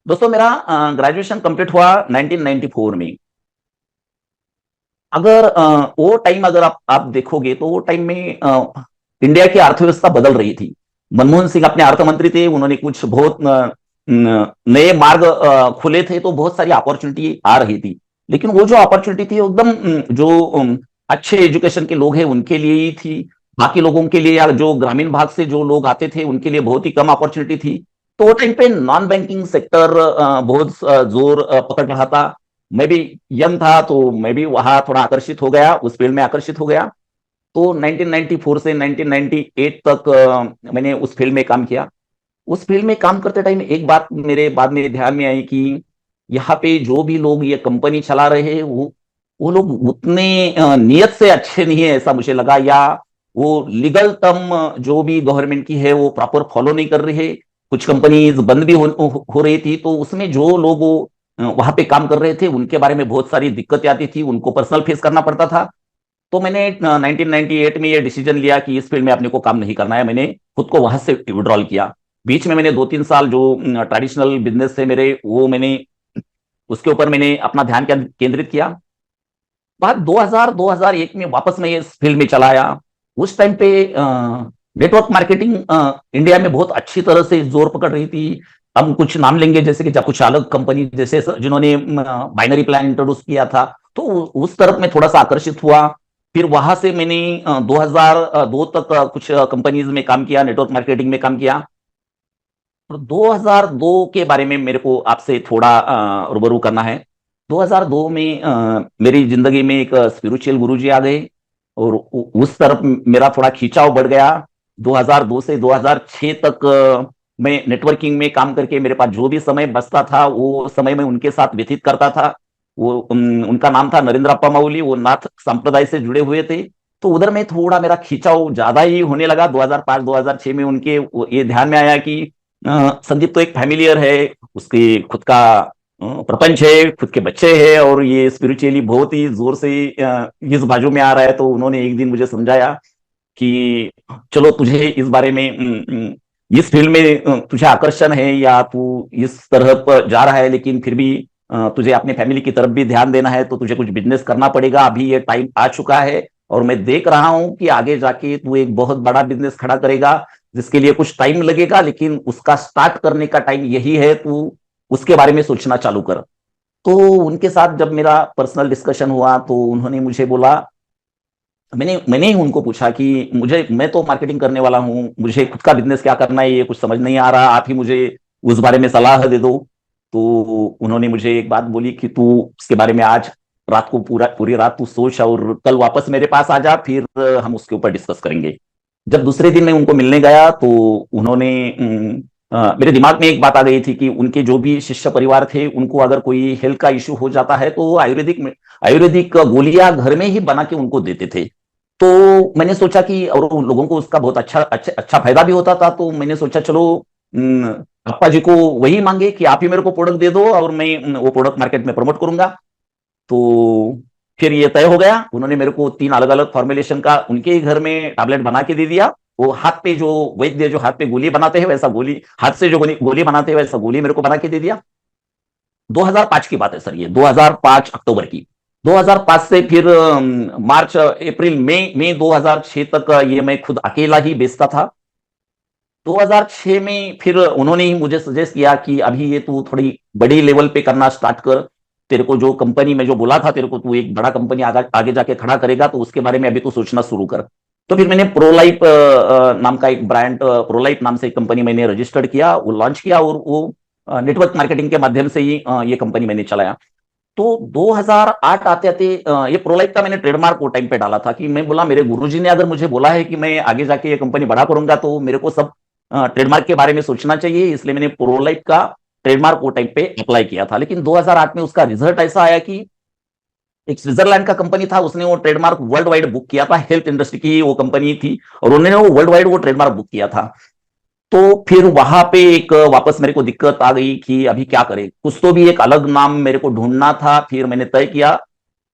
दोस्तों मेरा graduation complete हुआ 1994 में। अगर वो टाइम अगर आप देखोगे तो वो टाइम में इंडिया की अर्थव्यवस्था बदल रही थी। मनमोहन सिंह अपने अर्थ मंत्री थे, उन्होंने कुछ बहुत नए मार्ग खुले थे, तो बहुत सारी अपॉर्चुनिटी आ रही थी। लेकिन वो जो अपॉर्चुनिटी थी वो एकदम जो अच्छे एजुकेशन के लोग हैं उनके लिए ही थी। बाकी लोगों के लिए या जो ग्रामीण भाग से जो लोग आते थे उनके लिए बहुत ही कम अपॉर्चुनिटी थी। तो वो टाइम पे नॉन बैंकिंग सेक्टर बहुत जोर पकड़ रहा था। मैं भी यंग था तो मैं भी वहां थोड़ा आकर्षित हो गया, उस फील्ड में आकर्षित हो गया। तो 1994 से 1998 तक मैंने उस फील्ड में काम किया। उस फील्ड में काम करते टाइम एक बात मेरे बाद में ध्यान में आई कि यहाँ पे जो भी लोग ये कंपनी चला रहे हैं वो लोग उतने नियत से अच्छे नहीं है ऐसा मुझे लगा। या वो लीगल टर्म जो भी गवर्नमेंट की है वो प्रॉपर फॉलो नहीं कर रही है। कुछ कंपनीज बंद भी हो रही थी, तो उसमें जो लोग वहां पे काम कर रहे थे उनके बारे में बहुत सारी दिक्कतें आती थी, उनको पर्सनल फेस करना पड़ता था। तो मैंने 1998 में ये डिसीजन लिया कि इस फील्ड में अपने को काम नहीं करना है। मैंने खुद को वहां से विड्रॉल किया। बीच में मैंने 2-3 साल जो ट्रेडिशनल बिजनेस थे मेरे, वो मैंने उसके ऊपर मैंने अपना ध्यान केंद्रित किया। बाद 2001 में वापस मैं इस फील्ड में चला आया। उस टाइम पे नेटवर्क मार्केटिंग इंडिया में बहुत अच्छी तरह से जोर पकड़ रही थी। हम कुछ नाम लेंगे, जैसे कि कुछ अलग कंपनी जैसे जिन्होंने बाइनरी प्लान इंट्रोड्यूस किया था, तो उस तरफ मैं थोड़ा सा आकर्षित हुआ। फिर वहां से मैंने 2002 तक कुछ कंपनीज में काम किया, नेटवर्क मार्केटिंग में काम किया। और 2002 के बारे में मेरे को आपसे थोड़ा रूबरू करना है। 2002 में मेरी जिंदगी में एक स्पिरिचुअल गुरुजी आ गए और उस तरफ मेरा थोड़ा खिंचाव बढ़ गया। 2002 से 2006 तक मैं नेटवर्किंग में काम करके मेरे पास जो भी समय बचता था वो समय मैं उनके साथ व्यतीत करता था। वो उनका नाम था नरेंद्र माउली, वो नाथ संप्रदाय से जुड़े हुए थे। तो उधर में थोड़ा मेरा खिंचाव ज्यादा ही होने लगा। 2005-2006 में उनके ये ध्यान में आया कि संदीप तो एक फैमिलियर है, उसकी खुद का प्रपंच है, खुद के बच्चे हैं, और ये स्पिरिचुअली बहुत ही जोर से इस बाजू में आ रहा है। तो उन्होंने एक दिन मुझे समझाया कि चलो तुझे इस बारे में इस फील्ड में तुझे आकर्षण है या तू इस तरह पर जा रहा है, लेकिन फिर भी तुझे अपने फैमिली की तरफ भी ध्यान देना है, तो तुझे कुछ बिजनेस करना पड़ेगा। अभी ये टाइम आ चुका है और मैं देख रहा हूं कि आगे जाके तू एक बहुत बड़ा बिजनेस खड़ा करेगा, जिसके लिए कुछ टाइम लगेगा, लेकिन उसका स्टार्ट करने का टाइम यही है। तू उसके बारे में सोचना चालू कर। तो उनके साथ जब मेरा पर्सनल डिस्कशन हुआ तो उन्होंने मुझे बोला, मैंने मैंने ही उनको पूछा कि मैं तो मार्केटिंग करने वाला हूँ, मुझे खुद का बिजनेस क्या करना है ये कुछ समझ नहीं आ रहा, आप ही मुझे उस बारे में सलाह दे दो। तो उन्होंने मुझे एक बात बोली कि तू उसके बारे में आज रात को पूरी रात तू सोच और कल वापस मेरे पास आ जा, फिर हम उसके ऊपर डिस्कस करेंगे। जब दूसरे दिन मैं उनको मिलने गया तो उन्होंने मेरे दिमाग में एक बात आ गई थी कि उनके जो भी शिष्य परिवार थे उनको अगर कोई हेल्थ का इश्यू हो जाता है तो वो आयुर्वेदिक गोलियां घर में ही बना के उनको देते थे। तो मैंने सोचा कि और उन लोगों को उसका बहुत अच्छा फायदा भी होता था। तो मैंने सोचा चलो अप्पा जी को वही मांगे कि आप ही मेरे को प्रोडक्ट दे दो और मैं वो प्रोडक्ट मार्केट में प्रमोट करूंगा। तो फिर ये तय हो गया। उन्होंने मेरे को 3 अलग अलग फॉर्मुलेशन का उनके ही घर में टैबलेट बना के दे दिया। वो हाथ पे जो वैद्य जो हाथ पे गोली बनाते हैं वैसा गोली, हाथ से जो गोली बनाते हैं वैसा गोली मेरे को बना के दे दिया। 2005 की बात है सर, ये 2005 अक्टूबर की। 2005 से फिर मार्च अप्रैल मई 2006 तक ये मैं खुद अकेला ही बेचता था। 2006 में फिर उन्होंने ही मुझे सजेस्ट किया कि अभी ये तू थोड़ी बड़ी लेवल पे करना स्टार्ट कर। तेरे को जो कंपनी में जो बोला था तेरे को तू एक बड़ा कंपनी आगे जाके खड़ा करेगा, तो उसके बारे में अभी तू सोचना शुरू कर। तो फिर मैंने प्रोलाइफ नाम का एक ब्रांड, प्रोलाइफ नाम से एक कंपनी मैंने रजिस्टर्ड किया, वो लॉन्च किया, और वो नेटवर्क मार्केटिंग के माध्यम से ही ये कंपनी मैंने चलाया। तो 2008 आते आते ये प्रोलाइफ का मैंने ट्रेडमार्क वो टाइम पे डाला था कि मैं बोला मेरे गुरुजी ने अगर मुझे बोला है कि मैं आगे जाके ये कंपनी बड़ा करूंगा तो मेरे को सब ट्रेडमार्क के बारे में सोचना चाहिए। इसलिए मैंने प्रोलाइफ का ट्रेडमार्क वो टाइम पे अप्लाई किया था। लेकिन 2008 में उसका रिजल्ट ऐसा आया कि एक स्विट्जरलैंड का कंपनी था, उसने वो ट्रेडमार्क वर्ल्ड वाइड बुक किया था, हेल्थ इंडस्ट्री की वो कंपनी थी, और उन्होंने वो वर्ल्ड वाइड वो ट्रेडमार्क बुक किया था। तो फिर वहां पे एक वापस मेरे को दिक्कत आ गई कि अभी क्या करें, कुछ तो भी एक अलग नाम मेरे को ढूंढना था। फिर मैंने तय किया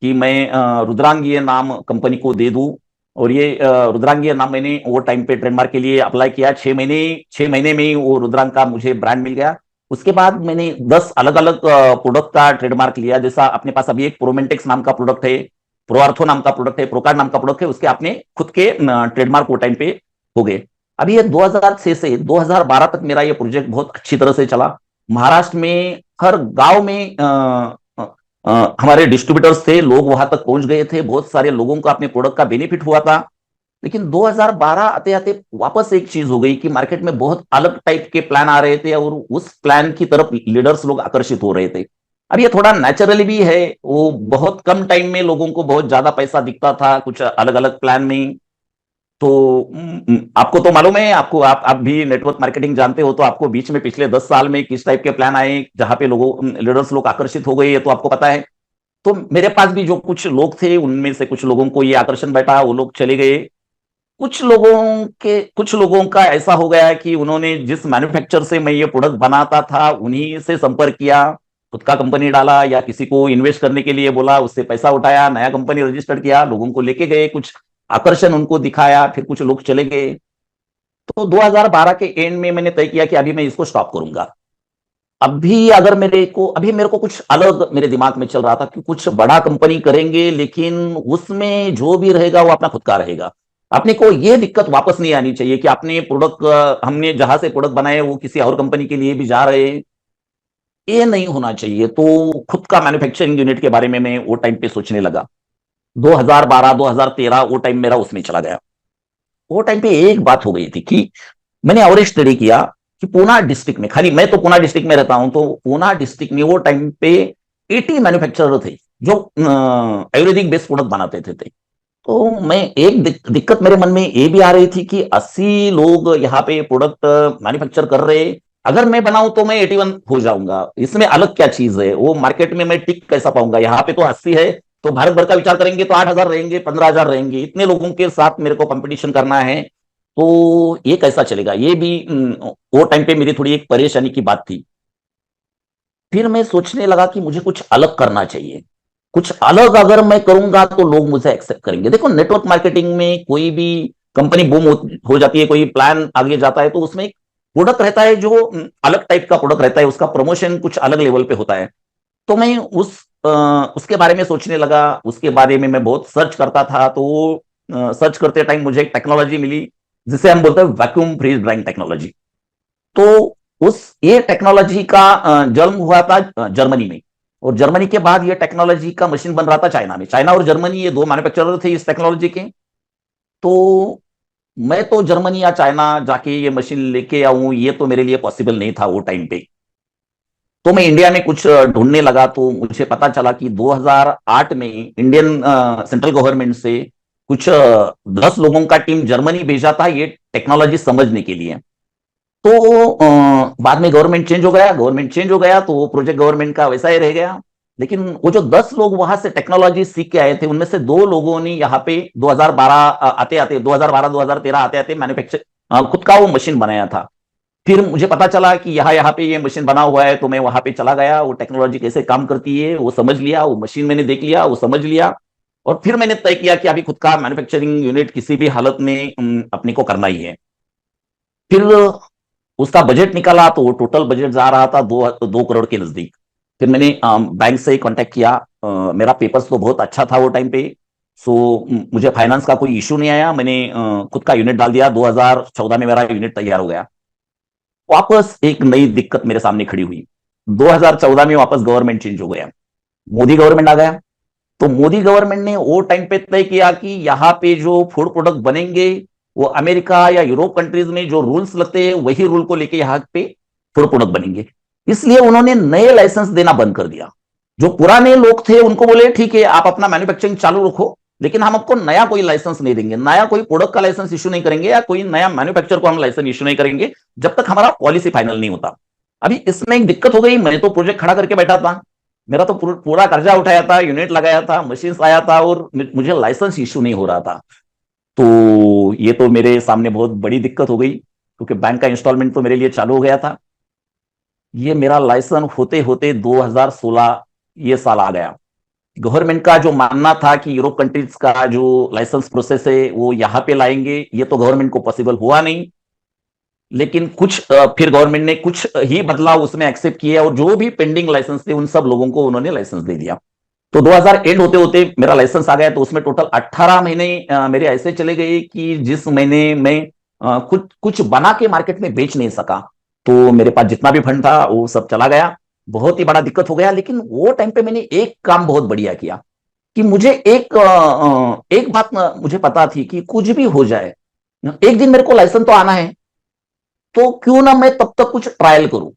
कि मैं रुद्रांगीय नाम कंपनी को दे दूं। और ये रुद्रांगीय नाम मैंने वो टाइम पे ट्रेडमार्क के लिए अप्लाई किया। 6 महीने में ही वो रुद्रांग का मुझे ब्रांड मिल गया। उसके बाद मैंने 10 अलग अलग प्रोडक्ट का ट्रेडमार्क लिया। जैसा अपने पास अभी एक प्रोमेंटेक्स नाम का प्रोडक्ट है, प्रोआर्थो नाम का प्रोडक्ट है, प्रोकार्ड नाम का प्रोडक्ट है, उसके अपने खुद के ट्रेडमार्क वो टाइम पे हो गए। अभी ये 2006 से 2012 तक मेरा ये प्रोजेक्ट बहुत अच्छी तरह से चला। महाराष्ट्र में हर गांव में हमारे डिस्ट्रीब्यूटर्स थे, लोग वहां तक पहुंच गए थे, बहुत सारे लोगों को अपने प्रोडक्ट का बेनिफिट हुआ था। लेकिन 2012 आते आते वापस एक चीज हो गई कि मार्केट में बहुत अलग टाइप के प्लान आ रहे थे और उस प्लान की तरफ लीडर्स लोग आकर्षित हो रहे थे। अब ये थोड़ा नेचुरली भी है, वो बहुत कम टाइम में लोगों को बहुत ज्यादा पैसा दिखता था कुछ अलग अलग प्लान में। तो आपको तो मालूम है, आपको आप भी नेटवर्क मार्केटिंग जानते हो, तो आपको बीच में पिछले 10 साल में किस टाइप के प्लान आए जहां पे लोगों लीडर्स लोग आकर्षित हो गए, ये तो आपको पता है। तो मेरे पास भी जो कुछ लोग थे उनमें से कुछ लोगों को ये आकर्षण बैठा, वो लोग चले गए। कुछ लोगों का ऐसा हो गया कि उन्होंने जिस मैन्युफैक्चर से मैं ये प्रोडक्ट बनाता था उन्हीं से संपर्क किया, खुद का कंपनी डाला या किसी को इन्वेस्ट करने के लिए बोला, उससे पैसा उठाया, नया कंपनी रजिस्टर किया, लोगों को लेके गए, कुछ आकर्षण उनको दिखाया, फिर कुछ लोग चले गए। तो 2012 के एंड में मैंने तय किया कि अभी मैं इसको स्टॉप करूंगा। अभी मेरे को कुछ अलग मेरे दिमाग में चल रहा था कि कुछ बड़ा कंपनी करेंगे, लेकिन उसमें जो भी रहेगा वो अपना खुद का रहेगा। अपने को ये दिक्कत वापस नहीं आनी चाहिए कि अपने प्रोडक्ट, हमने जहां से प्रोडक्ट बनाए वो किसी और कंपनी के लिए भी जा रहे हैं, ये नहीं होना चाहिए। तो खुद का मैन्युफैक्चरिंग यूनिट के बारे में मैं वो टाइम पे सोचने लगा। 2012 2013 वो टाइम मेरा उसमें चला गया। वो टाइम पे एक बात हो गई थी कि मैंने और स्टडी किया कि पूना डिस्ट्रिक्ट में, खाली मैं तो पूना डिस्ट्रिक्ट में रहता हूं, तो पूना डिस्ट्रिक्ट में वो टाइम पे 80 मैन्युफैक्चरर थे जो आयुर्वेदिक बेस्ड प्रोडक्ट बनाते थे। तो मैं एक दिक्कत मेरे मन में ये भी आ रही थी कि 80 लोग यहाँ पे प्रोडक्ट मैन्युफैक्चर कर रहे हैं, अगर मैं बनाऊं तो मैं 81 हो जाऊंगा, इसमें अलग क्या चीज है, वो मार्केट में मैं टिक कैसा पाऊंगा? यहाँ पे तो 80 है, तो भारत भर का विचार करेंगे तो 8,000 रहेंगे, 15,000 रहेंगे, इतने लोगों के साथ मेरे को कंपटीशन करना है, तो ये कैसा चलेगा? ये भी वो टाइम पे मेरी थोड़ी एक परेशानी की बात थी। फिर मैं सोचने लगा कि मुझे कुछ अलग करना चाहिए। कुछ अलग अगर मैं करूंगा तो लोग मुझे एक्सेप्ट करेंगे। देखो, नेटवर्क मार्केटिंग में कोई भी कंपनी बूम हो जाती है, कोई प्लान आगे जाता है, तो उसमें एक प्रोडक्ट रहता है जो अलग टाइप का प्रोडक्ट रहता है, उसका प्रमोशन कुछ अलग लेवल पे होता है। तो मैं उसके बारे में सोचने लगा, उसके बारे में मैं बहुत सर्च करता था। तो सर्च करते टाइम मुझे एक टेक्नोलॉजी मिली जिसे हम बोलते हैं वैक्यूम फ्रीज ड्राइंग टेक्नोलॉजी। तो उस ये टेक्नोलॉजी का जन्म हुआ था जर्मनी में, और जर्मनी के बाद ये टेक्नोलॉजी का मशीन बन रहा था चाइना में। चाइना और जर्मनी ये दो मैन्युफैक्चरर थे इस टेक्नोलॉजी के। तो मैं तो जर्मनी या चाइना जाके ये मशीन लेके आऊं, ये तो मेरे लिए पॉसिबल नहीं था वो टाइम पे। तो मैं इंडिया में कुछ ढूंढने लगा, तो मुझे पता चला कि 2008 में इंडियन सेंट्रल गवर्नमेंट से कुछ 10 लोगों का टीम जर्मनी भेजा था ये टेक्नोलॉजी समझने के लिए। तो बाद में गवर्नमेंट चेंज हो गया, तो वो प्रोजेक्ट गवर्नमेंट का वैसा ही रह गया। लेकिन वो जो 10 लोग वहां से टेक्नोलॉजी सीख के आए थे, उनमें से दो लोगों ने यहाँ पे 2012 आते आते 2012 2013 आते आते मैन्युफैक्चर खुद का वो मशीन बनाया था। फिर मुझे पता चला कि यहाँ पे ये मशीन बना हुआ है, तो मैं वहां पे चला गया, वो टेक्नोलॉजी कैसे काम करती है वो समझ लिया, वो मशीन मैंने देख लिया, वो समझ लिया। और फिर मैंने तय किया कि अभी खुद का मैन्युफैक्चरिंग यूनिट किसी भी हालत में अपने को करना ही है। फिर उसका बजट निकाला, तो वो टोटल बजट जा रहा था 2 करोड़ के नजदीक। फिर मैंने बैंक से कांटेक्ट किया। मेरा पेपर्स तो बहुत अच्छा था वो टाइम पे, सो मुझे फाइनेंस का कोई इशू नहीं आया। मैंने खुद का यूनिट डाल दिया, 2014 में मेरा यूनिट तैयार हो गया। वापस एक नई दिक्कत मेरे सामने खड़ी हुई। 2014 में वापस गवर्नमेंट चेंज हो गया, मोदी गवर्नमेंट आ गया। तो मोदी गवर्नमेंट ने वो टाइम पे तय किया कि यहाँ पे जो फूड प्रोडक्ट बनेंगे वो अमेरिका या यूरोप कंट्रीज में जो रूल्स लगते हैं वही रूल को लेके यहाँ पे फूड प्रोडक्ट बनेंगे। इसलिए उन्होंने नए लाइसेंस देना बंद कर दिया। जो पुराने लोग थे उनको बोले ठीक है आप अपना मैन्युफैक्चरिंग चालू रखो, लेकिन हम आपको नया कोई लाइसेंस नहीं देंगे, नया कोई प्रोडक्ट का लाइसेंस इश्यू नहीं करेंगे, या कोई नया मैन्युफैक्चर को हम लाइसेंस इश्यू नहीं करेंगे जब तक हमारा पॉलिसी फाइनल नहीं होता। अभी इसमें एक दिक्कत हो गई, मैं तो प्रोजेक्ट खड़ा करके बैठा था, मेरा तो पूरा कर्जा उठाया था, यूनिट लगाया था, मशीन आया था, और मुझे लाइसेंस इश्यू नहीं हो रहा था। तो ये तो मेरे सामने बहुत बड़ी दिक्कत हो गई, क्योंकि बैंक का इंस्टॉलमेंट तो मेरे लिए चालू हो गया था। ये मेरा लाइसेंस होते होते 2016 ये साल आ गया। गवर्नमेंट का जो मानना था कि यूरोप कंट्रीज का जो लाइसेंस प्रोसेस है वो यहाँ पे लाएंगे, ये तो गवर्नमेंट को पॉसिबल हुआ नहीं। लेकिन कुछ फिर गवर्नमेंट ने कुछ ही बदलाव उसमें एक्सेप्ट किए और जो भी पेंडिंग लाइसेंस थे उन सब लोगों को उन्होंने लाइसेंस दे दिया। तो 2000 एंड होते होते मेरा लाइसेंस आ गया, तो उसमें टोटल 18 महीने मेरे ऐसे चले गए कि जिस महीने मैं कुछ कुछ बना के मार्केट में बेच नहीं सका। तो मेरे पास जितना भी फंड था वो सब चला गया, बहुत ही बड़ा दिक्कत हो गया। लेकिन वो टाइम पे मैंने एक काम बहुत बढ़िया किया कि मुझे एक बात मुझे पता थी कि कुछ भी हो जाए, एक दिन मेरे को लाइसेंस तो आना है, तो क्यों ना मैं तब तक कुछ ट्रायल करूं।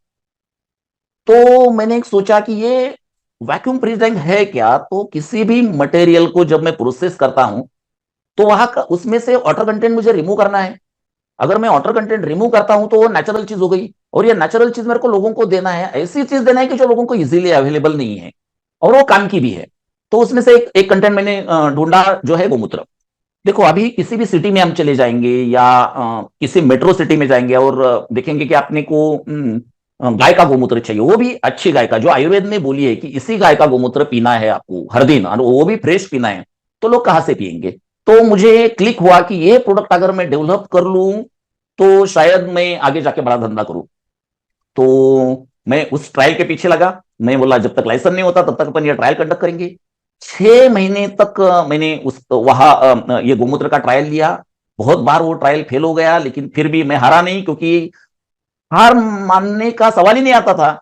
तो मैंने एक सोचा कि ये वैक्यूम फ्रीजिंग है क्या, तो किसी भी मटेरियल को जब मैं प्रोसेस करता हूं तो वहां का उसमें से वाटर कंटेंट मुझे रिमूव करना है। अगर मैं वाटर कंटेंट रिमूव करता हूं तो वो नेचुरल चीज हो गई, और ये नेचुरल चीज मेरे को लोगों को देना है, ऐसी चीज देना है कि जो लोगों को इजीली अवेलेबल नहीं है और वो काम की भी है। तो उसमें से एक कंटेंट मैंने ढूंढा जो है गोमूत्र। देखो अभी किसी भी सिटी में हम चले जाएंगे या किसी मेट्रो सिटी में जाएंगे और देखेंगे कि आपने को गाय का गोमूत्र चाहिए, वो भी अच्छी गाय का, जो आयुर्वेद में बोली है कि इसी गाय का गोमूत्र पीना है आपको हर दिन और वो भी फ्रेश पीना है। तो लोग कहाँ से पियेंगे? तो मुझे क्लिक हुआ कि ये प्रोडक्ट अगर मैं डेवलप कर लूं तो शायद मैं आगे जाके बड़ा धंधा करूं। तो मैं उस ट्रायल के पीछे लगा। मैं बोला जब तक लाइसेंस नहीं होता तब तक अपन ये ट्रायल कंडक्ट करेंगे। 6 महीने तक मैंने उस वहां ये गोमूत्र का ट्रायल लिया। बहुत बार वो ट्रायल फेल हो गया, लेकिन फिर भी मैं हारा नहीं, क्योंकि हार मानने का सवाल ही नहीं आता था।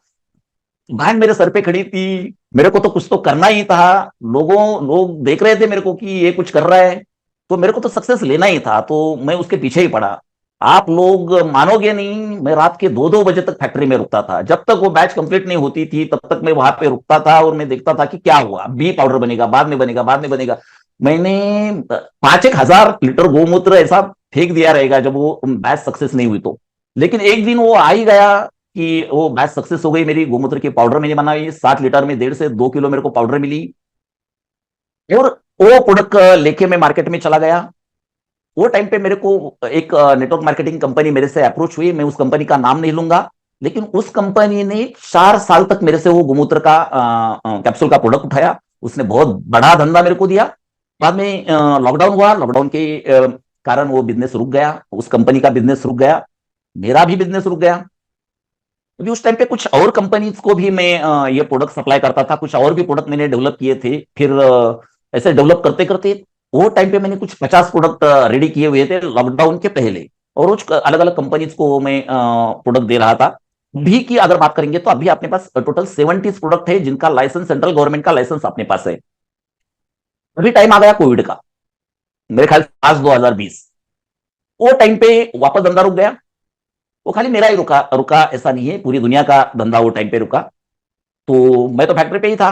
बहन मेरे सर पे खड़ी थी, मेरे को तो कुछ तो करना ही था। लोग देख रहे थे मेरे को कि ये कुछ कर रहा है, तो मेरे को तो सक्सेस लेना ही था, तो मैं उसके पीछे ही पड़ा। आप लोग मानोगे नहीं, मैं रात के 2-2 बजे तक फैक्ट्री में रुकता था। जब तक वो बैच कंप्लीट नहीं होती थी तब तक मैं वहां पे रुकता था और मैं देखता था कि क्या हुआ, बी पाउडर बनेगा, बाद में बनेगा, बाद में बनेगा। मैंने 5-1 हजार लीटर गोमूत्र ऐसा फेंक दिया रहेगा जब वो बैच सक्सेस नहीं हुई तो। लेकिन एक दिन वो आ ही गया कि वो बैच सक्सेस हो गई मेरी। गोमूत्र की पाउडर मैंने बनाई, 60 लीटर में 1.5 से 2 किलो मेरे को पाउडर मिली। और वो प्रोडक्ट लेके मैं मार्केट में चला गया। वो टाइम पे मेरे को एक नेटवर्क मार्केटिंग कंपनी मेरे से अप्रोच हुई, मैं उस कंपनी का नाम नहीं लूंगा। लेकिन उस कंपनी ने 4 साल तक मेरे से वो गोमूत्र का कैप्सूल का प्रोडक्ट उठाया। उसने बहुत बड़ा धंधा मेरे को दिया। बाद में लॉकडाउन हुआ, लॉकडाउन के कारण वो बिजनेस रुक गया, उस कंपनी का बिजनेस रुक गया, मेरा भी बिजनेस रुक गया। अभी उस टाइम पे कुछ और कंपनीज को भी मैं ये प्रोडक्ट सप्लाई करता था, कुछ और भी प्रोडक्ट मैंने डेवलप किए थे। फिर ऐसे डेवलप करते करते वो टाइम पे मैंने कुछ 50 प्रोडक्ट रेडी किए हुए थे लॉकडाउन के पहले, और कुछ अलग अलग कंपनीज को मैं प्रोडक्ट दे रहा था। भी की अगर बात करेंगे तो अभी अपने पास टोटल 70 प्रोडक्ट है जिनका लाइसेंस, सेंट्रल गवर्नमेंट का लाइसेंस अपने पास है। अभी टाइम आ गया कोविड का, मेरे ख्याल से आज 2020। वो टाइम पे वापस धंधा रुक गया। वो खाली मेरा ही रुका रुका ऐसा नहीं है, पूरी दुनिया का धंधा वो टाइम पे रुका। तो मैं तो फैक्ट्री पे ही था।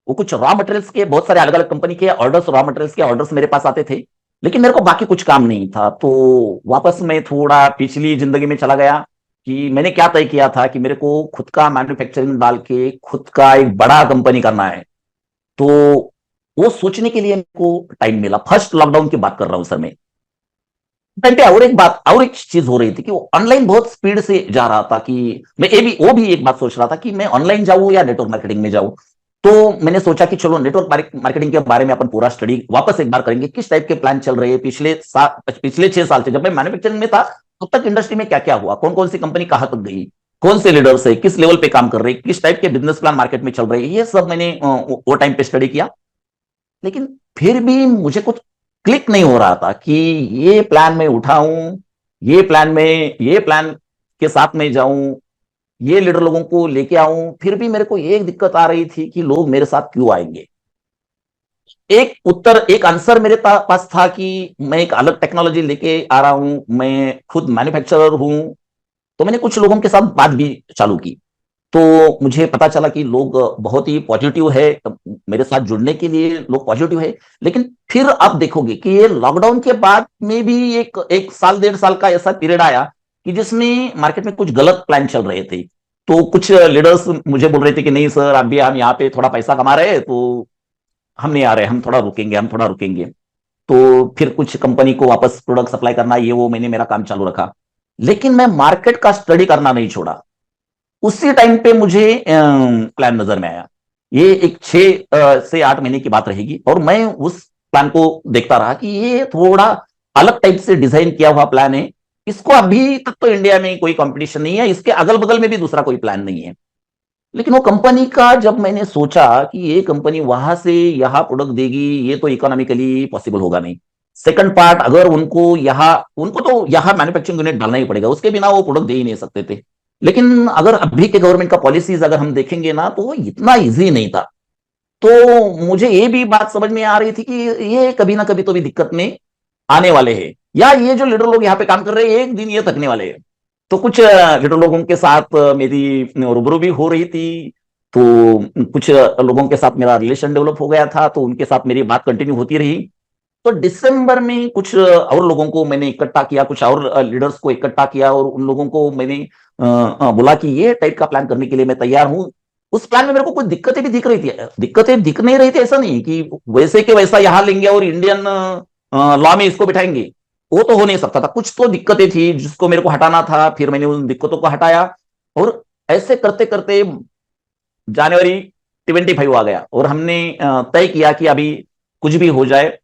वो कुछ रॉ मटेरियल्स के बहुत सारे अलग अलग कंपनी के ऑर्डर्स, रॉ मटेरियल्स के ऑर्डर्स मेरे पास आते थे, लेकिन मेरे को बाकी कुछ काम नहीं था। तो वापस मैं थोड़ा पिछली जिंदगी में चला गया कि मैंने क्या तय किया था कि मेरे को खुद का मैन्युफैक्चरिंग डाल के खुद का एक बड़ा कंपनी करना है। तो वो सोचने के लिए मेरे को टाइम मिला। फर्स्ट लॉकडाउन की बात कर रहा हूं सर मैं। टाइम पे और एक बात, और एक चीज हो रही थी कि वो ऑनलाइन बहुत स्पीड से जा रहा था, कि मैं ये भी वो भी एक बात सोच रहा था कि मैं ऑनलाइन जाऊं या नेटवर्क मार्केटिंग में जाऊं। तो मैंने सोचा कि चलो नेटवर्क मार्केटिंग के बारे में अपन पूरा स्टडी वापस एक बार करेंगे, किस टाइप के प्लान चल रहे हैं पिछले 6 साल से जब मैं मैन्युफैक्चरिंग में था तब तक इंडस्ट्री में क्या क्या हुआ, कौन कौन सी कंपनी कहां तक गई, कौन से लीडर्स है, किस लेवल पे काम कर रहे हैं, किस टाइप के बिजनेस प्लान मार्केट में चल रहे हैं, ये सब मैंने वो टाइम पे स्टडी किया। लेकिन फिर भी मुझे कुछ क्लिक नहीं हो रहा था कि ये प्लान मैं उठाऊं, ये प्लान के साथ में जाऊं, ये लीडर लोगों को लेके आऊं। फिर भी मेरे को एक दिक्कत आ रही थी कि लोग मेरे साथ क्यों आएंगे। एक आंसर मेरे पास था कि मैं एक अलग टेक्नोलॉजी लेके आ रहा हूं, मैं खुद मैन्युफैक्चरर हूं। तो मैंने कुछ लोगों के साथ बात भी चालू की। तो मुझे पता चला कि लोग बहुत ही पॉजिटिव है, मेरे साथ जुड़ने के लिए लोग पॉजिटिव है। लेकिन फिर आप देखोगे कि ये लॉकडाउन के बाद में भी एक एक साल 1.5 साल का ऐसा पीरियड आया कि जिसमें मार्केट में कुछ गलत प्लान चल रहे थे। तो कुछ लीडर्स मुझे बोल रहे थे कि नहीं सर, अभी हम यहाँ पे थोड़ा पैसा कमा रहे हैं तो हम नहीं आ रहे, हम थोड़ा रुकेंगे। तो फिर कुछ कंपनी को वापस प्रोडक्ट सप्लाई करना, ये वो मैंने मेरा काम चालू रखा। लेकिन मैं मार्केट का स्टडी करना नहीं छोड़ा। उसी टाइम पे मुझे प्लान नजर में आया। ये एक 6 से 8 महीने की बात रहेगी, और मैं उस प्लान को देखता रहा कि ये थोड़ा अलग टाइप से डिजाइन किया हुआ प्लान है। इसको अभी तक तो इंडिया में कोई कंपटीशन नहीं है, इसके अगल बगल में भी दूसरा कोई प्लान नहीं है। लेकिन वो कंपनी का जब मैंने सोचा कि ये कंपनी वहां से यहाँ प्रोडक्ट देगी, ये तो इकोनॉमिकली पॉसिबल होगा नहीं। सेकंड पार्ट, अगर उनको तो यहाँ मैन्युफैक्चरिंग यूनिट डालना ही पड़ेगा, उसके बिना वो प्रोडक्ट दे ही नहीं सकते थे। लेकिन अगर अभी के गवर्नमेंट का पॉलिसीज अगर हम देखेंगे ना, तो वो इतना इजी नहीं था। तो मुझे ये भी बात समझ में आ रही थी कि ये कभी ना कभी तो भी दिक्कत में आने वाले हैं, या ये जो लीडर लोग यहाँ पे काम कर रहे हैं एक दिन ये थकने वाले हैं। तो कुछ लीडर लोगों के साथ मेरी रूबरू भी हो रही थी। तो कुछ लोगों के साथ मेरा रिलेशन डेवलप हो गया था, तो उनके साथ मेरी बात कंटिन्यू होती रही। तो दिसंबर में कुछ और लोगों को मैंने इकट्ठा किया, कुछ और लीडर्स को इकट्ठा किया, और उन लोगों को मैंने बोला कि ये टाइप का प्लान करने के लिए मैं तैयार हूं। उस प्लान में मेरे को कुछ दिक्कतें भी दिख रही थी, दिक्कतें दिख नहीं रही थी ऐसा नहीं कि वैसे के वैसा यहां लेंगे और इंडियन लॉ में इसको बिठाएंगे, वो तो हो नहीं सकता था। कुछ तो दिक्कतें थी जिसको मेरे को हटाना था, फिर मैंने उन दिक्कतों को हटाया। और ऐसे करते करते जनवरी 25 आ गया, और हमने तय किया कि अभी कुछ भी हो जाए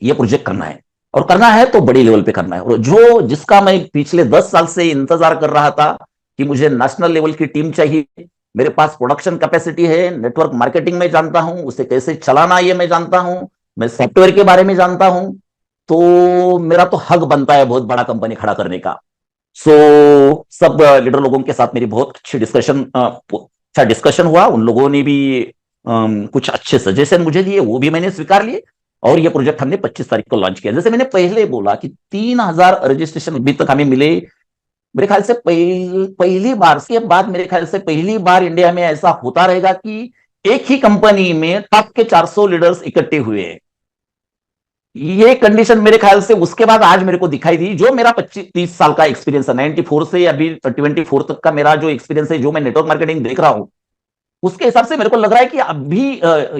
ये प्रोजेक्ट करना है, और करना है तो बड़ी लेवल पे करना है। और जो जिसका मैं पिछले 10 साल से इंतजार कर रहा था कि मुझे नेशनल लेवल की टीम चाहिए, मेरे पास प्रोडक्शन कैपेसिटी है, नेटवर्क मार्केटिंग में जानता हूं, उसे कैसे चलाना ये मैं जानता हूं, मैं सॉफ्टवेयर के बारे में जानता हूं, तो मेरा तो हक बनता है बहुत बड़ा कंपनी खड़ा करने का। सो सब लीडर लोगों के साथ मेरी बहुत अच्छी अच्छा डिस्कशन हुआ। उन लोगों ने भी कुछ अच्छे सजेशन मुझे दिए, वो भी मैंने स्वीकार लिए, और ये प्रोजेक्ट हमने 25 तारीख को लॉन्च किया। जैसे मैंने पहले बोला कि 3,000 रजिस्ट्रेशन अभी तक हमें मिले। मेरे ख्याल से पहली बार के बाद मेरे ख्याल से पहली बार इंडिया में ऐसा होता रहेगा कि एक ही कंपनी में टॉप के 400 लीडर्स इकट्ठे हुए हैं। ये कंडीशन मेरे ख्याल से उसके बाद आज मेरे को दिखाई दी। जो मेरा 25-30 साल का एक्सपीरियंस है, 94 से अभी 24 तक का मेरा जो एक्सपीरियंस है, जो मैं नेटवर्क मार्केटिंग देख रहा हूं, उसके हिसाब से मेरे को लग रहा है कि अभी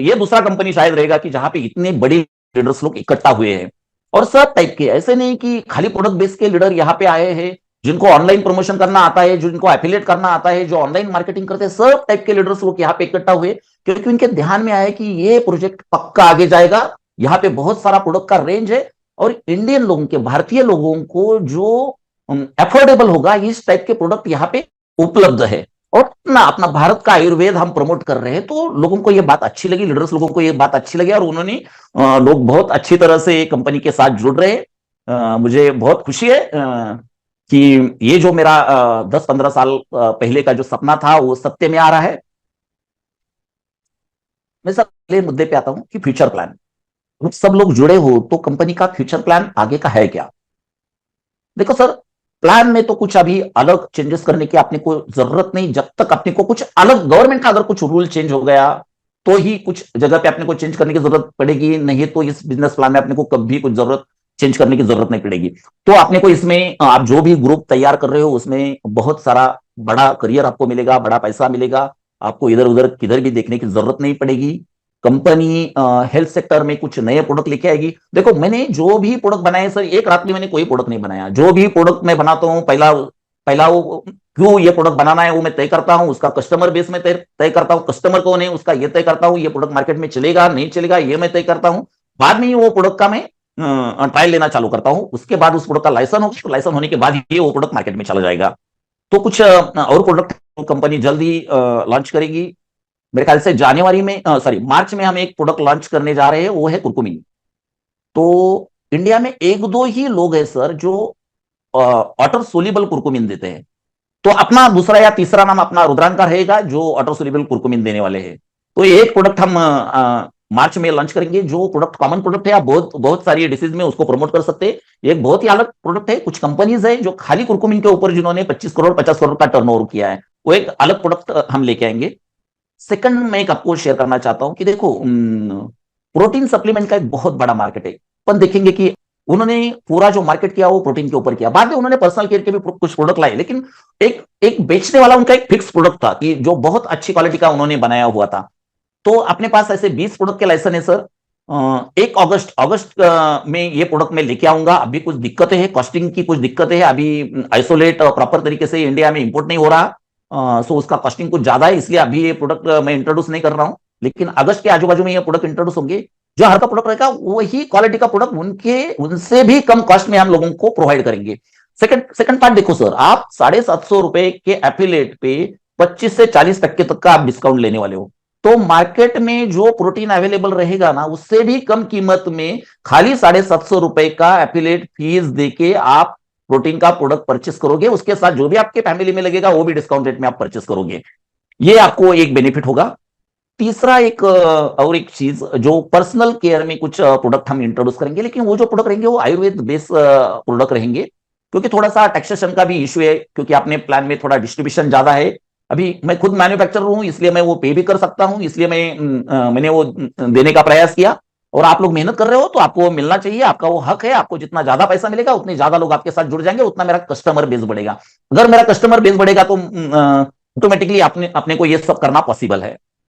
ये दूसरा कंपनी शायद रहेगा कि जहां पे इतने बड़े लीडर्स लोग इकट्ठा हुए हैं। और सब टाइप के, ऐसे नहीं कि खाली प्रोडक्ट बेस के लीडर यहाँ पे आए हैं, जिनको ऑनलाइन प्रमोशन करना आता है, जिनको एफिलिएट करना आता है, जो ऑनलाइन मार्केटिंग करते हैं, सब टाइप के लीडर्स लोग यहाँ पे इकट्ठा हुए, क्योंकि उनके ध्यान में आया कि ये प्रोजेक्ट पक्का आगे जाएगा। यहाँ पे बहुत सारा प्रोडक्ट का रेंज है, और इंडियन लोगों के, भारतीय लोगों को जो अफोर्डेबल होगा, इस टाइप के प्रोडक्ट यहाँ पे उपलब्ध है। और अपना अपना भारत का आयुर्वेद हम प्रमोट कर रहे हैं, तो लोगों को ये बात अच्छी लगी, लीडर्स लोगों को ये बात अच्छी लगी, और उन्होंने लोग बहुत अच्छी तरह से कंपनी के साथ जुड़ रहे हैं। मुझे बहुत खुशी है कि ये जो मेरा 10-15 साल पहले का जो सपना था वो सत्य में आ रहा है। मैं सब पहले मुद्दे पे आता हूं कि फ्यूचर प्लान। सब लोग जुड़े हो तो कंपनी का फ्यूचर प्लान आगे का है क्या? देखो सर, प्लान में तो कुछ अभी अलग चेंजेस करने की आपने को जरूरत नहीं, जब तक अपने को कुछ अलग गवर्नमेंट का अगर कुछ रूल चेंज हो गया तो ही कुछ जगह पे अपने को चेंज करने की जरूरत पड़ेगी, नहीं तो इस बिजनेस प्लान में अपने को कभी कुछ जरूरत चेंज करने की जरूरत नहीं पड़ेगी। तो आपने को इसमें आप जो भी ग्रुप तैयार कर रहे हो उसमें बहुत सारा बड़ा करियर आपको मिलेगा, बड़ा पैसा मिलेगा, आपको इधर उधर किधर भी देखने की जरूरत नहीं पड़ेगी। कंपनी हेल्थ सेक्टर में कुछ नए प्रोडक्ट लेके आएगी। देखो, मैंने जो भी प्रोडक्ट बनाए सर, एक रात में मैंने कोई प्रोडक्ट नहीं बनाया। जो भी प्रोडक्ट मैं बनाता हूं, पहला पहला वो क्यों ये प्रोडक्ट बनाना है वो मैं तय करता हूं, उसका कस्टमर बेस में तय करता हूं, कस्टमर कौन है उसका ये तय करता हूं, ये प्रोडक्ट मार्केट में चलेगा नहीं चलेगा ये मैं तय करता हूं। बाद में ही वो प्रोडक्ट का मैं ट्रायल लेना चालू करता हूं। उसके बाद उस प्रोडक्ट का लाइसेंस होगा, तो लाइसेंस होने के बाद ही वो प्रोडक्ट मार्केट में चला जाएगा। तो कुछ और प्रोडक्ट कंपनी जल्दी लॉन्च करेगी। मेरे ख्याल से जनवरी में, सॉरी मार्च में हम एक प्रोडक्ट लॉन्च करने जा रहे हैं, वो है कुरकुमिन। तो इंडिया में एक दो ही लोग हैं सर जो वाटर सोल्यूबल कुरकुमिन देते हैं। तो अपना दूसरा या तीसरा नाम अपना रुद्रांक का रहेगा जो वाटर सोल्यूबल कुरकुमिन देने वाले हैं। तो एक प्रोडक्ट हम मार्च में लॉन्च करेंगे, जो प्रोडक्ट कॉमन प्रोडक्ट है, आप बहुत बहुत सारी डिसीज में उसको प्रमोट कर सकते हैं। एक बहुत ही अलग प्रोडक्ट है। कुछ कंपनीज है जो खाली कुरकुमिन के ऊपर जिन्होंने 25 करोड़ 50 करोड़ का टर्नओवर किया है, वो एक अलग प्रोडक्ट हम लेके आएंगे। सेकंड, मैं एक आपको शेयर करना चाहता हूं कि देखो, प्रोटीन सप्लीमेंट का एक बहुत बड़ा मार्केट है। अपन देखेंगे कि उन्होंने पूरा जो मार्केट किया वो प्रोटीन के ऊपर किया, बाद में उन्होंने पर्सनल केयर के भी कुछ प्रोडक्ट लाए, लेकिन एक एक बेचने वाला उनका एक फिक्स प्रोडक्ट था कि जो बहुत अच्छी क्वालिटी का उन्होंने बनाया हुआ था। तो अपने पास ऐसे 20 प्रोडक्ट के लाइसेंस है सर। 1 अगस्त में ये प्रोडक्ट मैं लेके आऊंगा। अभी कुछ दिक्कतें हैं, कॉस्टिंग की कुछ दिक्कतें हैं, अभी आइसोलेट प्रॉपर तरीके से इंडिया में इंपोर्ट नहीं हो रहा, सो उसका कॉस्टिंग कुछ ज्यादा है, इसलिए अभी ये प्रोडक्ट मैं इंट्रोड्यूस नहीं कर रहा हूं। लेकिन अगस्त के आजू बाजू में ये प्रोडक्ट इंट्रोड्यूस होंगे। जो हर का प्रोडक्ट रहेगा वही क्वालिटी का प्रोडक्ट उनके उनसे भी कम कॉस्ट में हम लोगों को प्रोवाइड करेंगे। सेकंड सेकंड पार्ट देखो सर, आप ₹750 के एफिलेट पे 25 से 40% तक का आप डिस्काउंट लेने वाले हो। तो मार्केट में जो प्रोटीन अवेलेबल रहेगा ना, उससे भी कम कीमत में खाली ₹750 का एफिलेट फीस देके आप प्रोटीन का प्रोडक्ट परचेस करोगे। उसके साथ जो भी आपके फैमिली में लगेगा वो भी डिस्काउंट रेट में आप परचेस करोगे। ये आपको एक बेनिफिट होगा। तीसरा एक और एक चीज, जो पर्सनल केयर में कुछ प्रोडक्ट हम इंट्रोड्यूस करेंगे, लेकिन वो जो प्रोडक्ट रहेंगे वो आयुर्वेद बेस्ड प्रोडक्ट रहेंगे, क्योंकि थोड़ा सा टैक्सेशन का भी इश्यू है, क्योंकि अपने प्लान में थोड़ा डिस्ट्रीब्यूशन ज्यादा है। अभी मैं खुद मैन्युफैक्चरर हूं, इसलिए मैं वो पे भी कर सकता हूं, इसलिए मैंने वो देने का प्रयास किया। और आप लोग मेहनत कर रहे हो तो आपको वो मिलना चाहिए, आपका वो हक है। आपको जितना ज्यादा पैसा मिलेगा उतने ज्यादा लोग आपके साथ जुड़ जाएंगे, उतना मेरा कस्टमर बेस बढ़ेगा। अगर मेरा कस्टमर बेस बढ़ेगा तो ऑटोमेटिकली अपने अपने को ये सब करना पॉसिबल है।